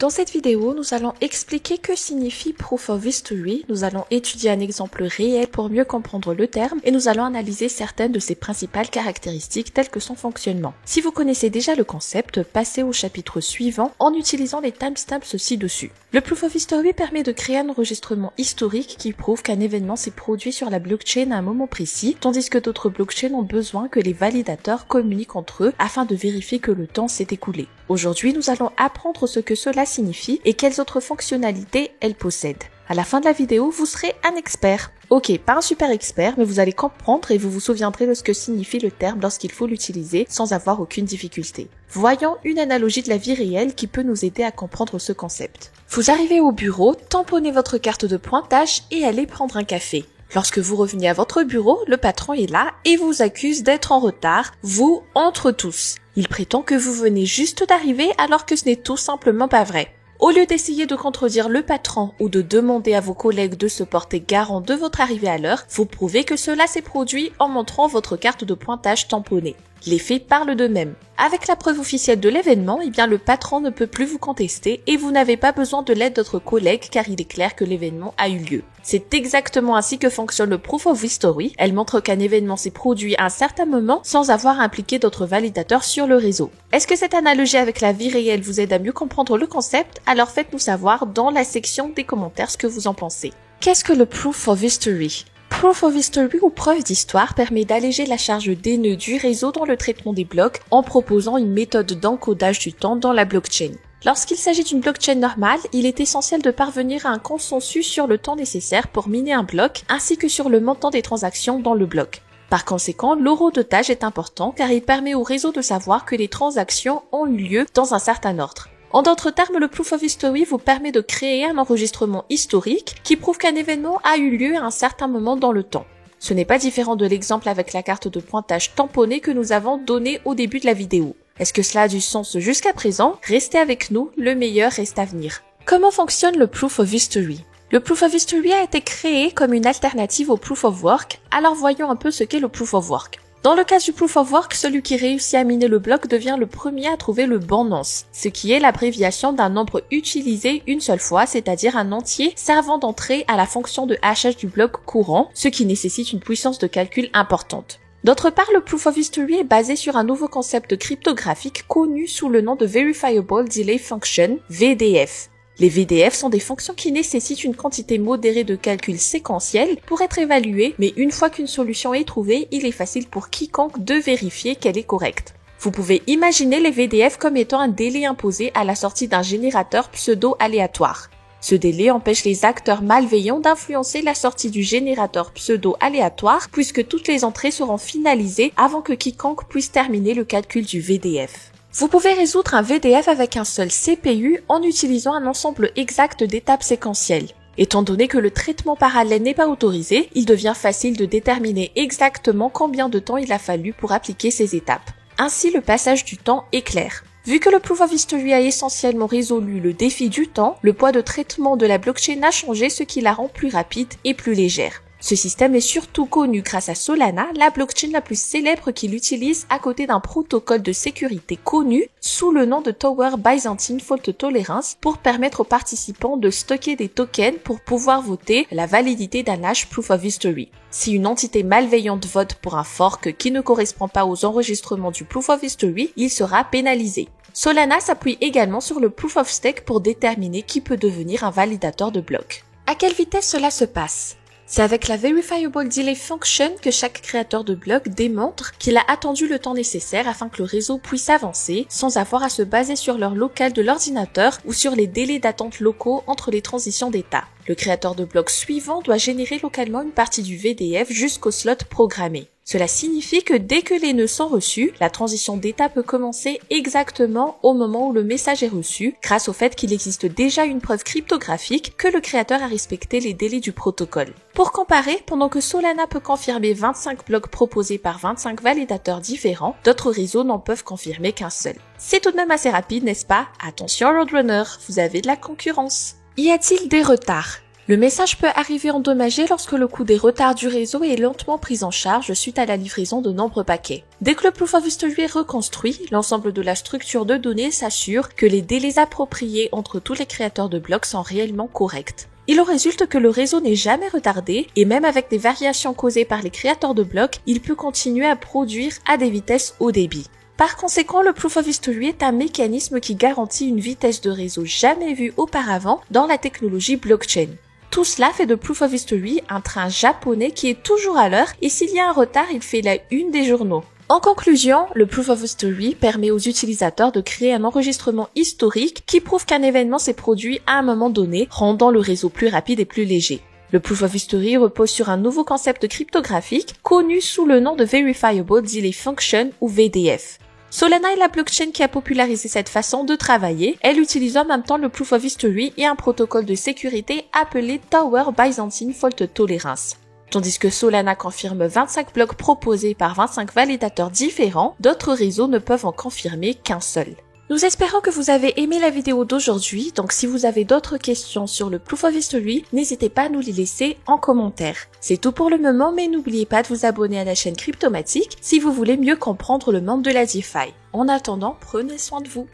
Dans cette vidéo, nous allons expliquer que signifie Proof of History, nous allons étudier un exemple réel pour mieux comprendre le terme et nous allons analyser certaines de ses principales caractéristiques telles que son fonctionnement. Si vous connaissez déjà le concept, passez au chapitre suivant en utilisant les timestamps ci-dessus. Le Proof of History permet de créer un enregistrement historique qui prouve qu'un événement s'est produit sur la blockchain à un moment précis, tandis que d'autres blockchains ont besoin que les validateurs communiquent entre eux afin de vérifier que le temps s'est écoulé. Aujourd'hui, nous allons apprendre ce que cela signifie et quelles autres fonctionnalités elle possède. À la fin de la vidéo, vous serez un expert. Ok, pas un super expert, mais vous allez comprendre et vous vous souviendrez de ce que signifie le terme lorsqu'il faut l'utiliser sans avoir aucune difficulté. Voyons une analogie de la vie réelle qui peut nous aider à comprendre ce concept. Vous arrivez au bureau, tamponnez votre carte de pointage et allez prendre un café. Lorsque vous revenez à votre bureau, le patron est là et vous accuse d'être en retard, vous, entre tous. Il prétend que vous venez juste d'arriver alors que ce n'est tout simplement pas vrai. Au lieu d'essayer de contredire le patron ou de demander à vos collègues de se porter garant de votre arrivée à l'heure, vous prouvez que cela s'est produit en montrant votre carte de pointage tamponnée. Les faits parlent d'eux-mêmes. Avec la preuve officielle de l'événement, le patron ne peut plus vous contester et vous n'avez pas besoin de l'aide d'autres collègues car il est clair que l'événement a eu lieu. C'est exactement ainsi que fonctionne le Proof of History. Elle montre qu'un événement s'est produit à un certain moment sans avoir impliqué d'autres validateurs sur le réseau. Est-ce que cette analogie avec la vie réelle vous aide à mieux comprendre le concept? Alors faites-nous savoir dans la section des commentaires ce que vous en pensez. Qu'est-ce que le Proof of History? Proof of History ou preuve d'histoire permet d'alléger la charge des nœuds du réseau dans le traitement des blocs en proposant une méthode d'encodage du temps dans la blockchain. Lorsqu'il s'agit d'une blockchain normale, il est essentiel de parvenir à un consensus sur le temps nécessaire pour miner un bloc ainsi que sur le montant des transactions dans le bloc. Par conséquent, l'horodotage est important car il permet au réseau de savoir que les transactions ont eu lieu dans un certain ordre. En d'autres termes, le Proof of History vous permet de créer un enregistrement historique qui prouve qu'un événement a eu lieu à un certain moment dans le temps. Ce n'est pas différent de l'exemple avec la carte de pointage tamponnée que nous avons donné au début de la vidéo. Est-ce que cela a du sens jusqu'à présent? Restez avec nous, le meilleur reste à venir. Comment fonctionne le Proof of History? Le Proof of History a été créé comme une alternative au Proof of Work, alors voyons un peu ce qu'est le Proof of Work. Dans le cas du Proof of Work, celui qui réussit à miner le bloc devient le premier à trouver le bon nonce, ce qui est l'abréviation d'un nombre utilisé une seule fois, c'est-à-dire un entier servant d'entrée à la fonction de hachage du bloc courant, ce qui nécessite une puissance de calcul importante. D'autre part, le Proof of History est basé sur un nouveau concept cryptographique connu sous le nom de Verifiable Delay Function, VDF. Les VDF sont des fonctions qui nécessitent une quantité modérée de calcul séquentiel pour être évaluées, mais une fois qu'une solution est trouvée, il est facile pour quiconque de vérifier qu'elle est correcte. Vous pouvez imaginer les VDF comme étant un délai imposé à la sortie d'un générateur pseudo-aléatoire. Ce délai empêche les acteurs malveillants d'influencer la sortie du générateur pseudo-aléatoire puisque toutes les entrées seront finalisées avant que quiconque puisse terminer le calcul du VDF. Vous pouvez résoudre un VDF avec un seul CPU en utilisant un ensemble exact d'étapes séquentielles. Étant donné que le traitement parallèle n'est pas autorisé, il devient facile de déterminer exactement combien de temps il a fallu pour appliquer ces étapes. Ainsi, le passage du temps est clair. Vu que le Proof of History a essentiellement résolu le défi du temps, le poids de traitement de la blockchain a changé, ce qui la rend plus rapide et plus légère. Ce système est surtout connu grâce à Solana, la blockchain la plus célèbre qui l'utilise à côté d'un protocole de sécurité connu sous le nom de Tower Byzantine Fault Tolerance pour permettre aux participants de stocker des tokens pour pouvoir voter la validité d'un hash Proof of History. Si une entité malveillante vote pour un fork qui ne correspond pas aux enregistrements du Proof of History, il sera pénalisé. Solana s'appuie également sur le Proof of Stake pour déterminer qui peut devenir un validateur de blocs. À quelle vitesse cela se passe? C'est avec la Verifiable Delay Function que chaque créateur de bloc démontre qu'il a attendu le temps nécessaire afin que le réseau puisse avancer sans avoir à se baser sur l'heure locale de l'ordinateur ou sur les délais d'attente locaux entre les transitions d'état. Le créateur de bloc suivant doit générer localement une partie du VDF jusqu'au slot programmé. Cela signifie que dès que les nœuds sont reçus, la transition d'état peut commencer exactement au moment où le message est reçu, grâce au fait qu'il existe déjà une preuve cryptographique que le créateur a respecté les délais du protocole. Pour comparer, pendant que Solana peut confirmer 25 blocs proposés par 25 validateurs différents, d'autres réseaux n'en peuvent confirmer qu'un seul. C'est tout de même assez rapide, n'est-ce pas? Attention Roadrunner, vous avez de la concurrence. Y a-t-il des retards? Le message peut arriver endommagé lorsque le coût des retards du réseau est lentement pris en charge suite à la livraison de nombreux paquets. Dès que le Proof of History est reconstruit, l'ensemble de la structure de données s'assure que les délais appropriés entre tous les créateurs de blocs sont réellement corrects. Il en résulte que le réseau n'est jamais retardé et même avec des variations causées par les créateurs de blocs, il peut continuer à produire à des vitesses haut débit. Par conséquent, le Proof of History est un mécanisme qui garantit une vitesse de réseau jamais vue auparavant dans la technologie blockchain. Tout cela fait de Proof of History un train japonais qui est toujours à l'heure et s'il y a un retard, il fait la une des journaux. En conclusion, le Proof of History permet aux utilisateurs de créer un enregistrement historique qui prouve qu'un événement s'est produit à un moment donné, rendant le réseau plus rapide et plus léger. Le Proof of History repose sur un nouveau concept cryptographique connu sous le nom de Verifiable Delay Function ou VDF. Solana est la blockchain qui a popularisé cette façon de travailler. Elle utilise en même temps le Proof of History et un protocole de sécurité appelé Tower Byzantine Fault Tolerance. Tandis que Solana confirme 25 blocs proposés par 25 validateurs différents, d'autres réseaux ne peuvent en confirmer qu'un seul. Nous espérons que vous avez aimé la vidéo d'aujourd'hui, donc si vous avez d'autres questions sur le Proof of History, n'hésitez pas à nous les laisser en commentaire. C'est tout pour le moment, mais n'oubliez pas de vous abonner à la chaîne Cryptomatique si vous voulez mieux comprendre le monde de la DeFi. En attendant, prenez soin de vous.